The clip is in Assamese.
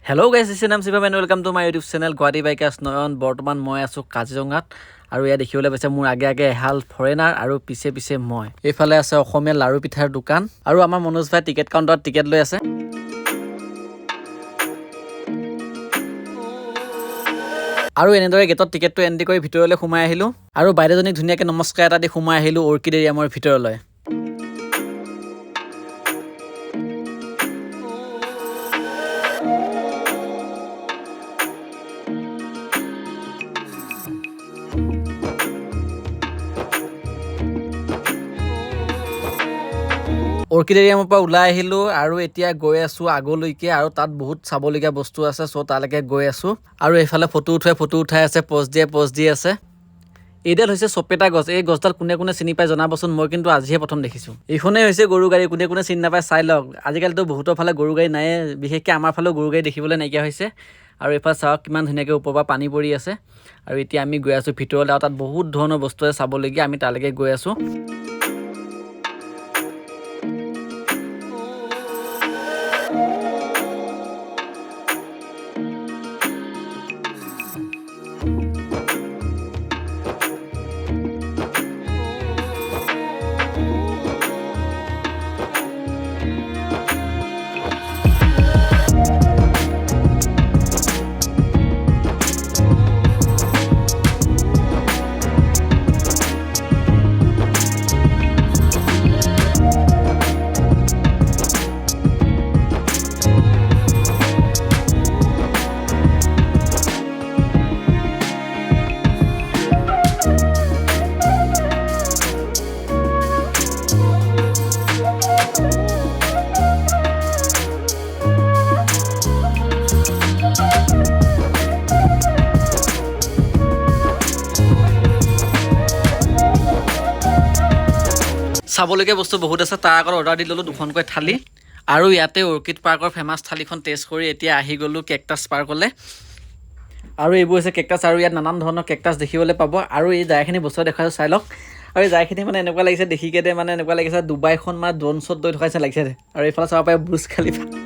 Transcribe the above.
Hello guys, this is Nam Siva and welcome to my YouTube channel GhyBiker Nayan. বৰ্তমান মই আছো কাজিৰঙাত আৰু ইয়া দেখিবলৈ পাইছে মোৰ আগে এহাল ফৰেনাৰ আৰু পিছে মই এইফালে আছে অসমীয়া লাৰু পিঠাৰ দোকান আৰু আমাৰ মনোজ ভাই টিকেট কাউণ্টাৰত টিকেট লৈ আছে আৰু এনেদৰে গেটত টিকেটটো এন্ট্ৰি কৰি ভিতৰলৈ সোমাই আহিলো আৰু বাইদেউজনীক ধুনীয়াকৈ নমস্কাৰ এটা দি সোমাই আহিলো অৰ্কিড এৰিয়ামৰ ভিতৰলৈ অৰ্কিড এৰিয়ামৰ পৰা ওলাই আহিলো আৰু এতিয়া গৈ আছো আগলৈকে আৰু তাত বহুত চাবলগীয়া বস্তু আছে সো তালৈকে গৈ আছো আৰু এইফালে ফটো উঠাই আছে পোষ্ট দি আছে এইডাল হৈছে চপেটা গছ এই গছডাল কোনে চিনি পায় জনাবচোন মই কিন্তু আজিহে প্ৰথম দেখিছো এইখনে হৈছে গৰু গাড়ী কোনে চিনি নাপায় চাই লওক আজিকালিতো বহুতৰ ফালে গৰু গাড়ী নাই বিশেষকৈ আমাৰ ফালেও গৰু গাড়ী দেখিবলৈ নাইকিয়া হৈছে আৰু এইফালে চাওক কিমান ধুনীয়াকৈ ওপৰৰ পৰা পানী পৰি আছে আৰু এতিয়া আমি গৈ আছো ভিতৰলৈ আৰু তাত বহুত ধৰণৰ বস্তু আছে চাবলগীয়া আমি তালৈকে গৈ আছো চাবলগীয়া বস্তু বহুত আছে তাৰ আগত অৰ্ডাৰ দি ললো দুখনকৈ থালি আৰু ইয়াতে অৰ্কিড পাৰ্কৰ ফেমাছ থালিখন টেষ্ট কৰি এতিয়া আহি গলো কেকটাছ পাৰ্কলৈ আৰু এইবোৰ হৈছে কেকটাছ আৰু ইয়াত নানান ধৰণৰ কেকটাছ দেখিবলৈ পাব আৰু এই জায়গাখিনি বস্তু দেখাইছো চাই লওক আৰু এই জায়গাখিনি মানে এনেকুৱা লাগিছে দেখিকেনে মানে এনেকুৱা লাগিছে ডুবাইখন মানে ড্ৰোন শ্বট লৈ থকাইছে লাগিছে আৰু এইফালে চাব পাৰে বুৰ্জ খালিফা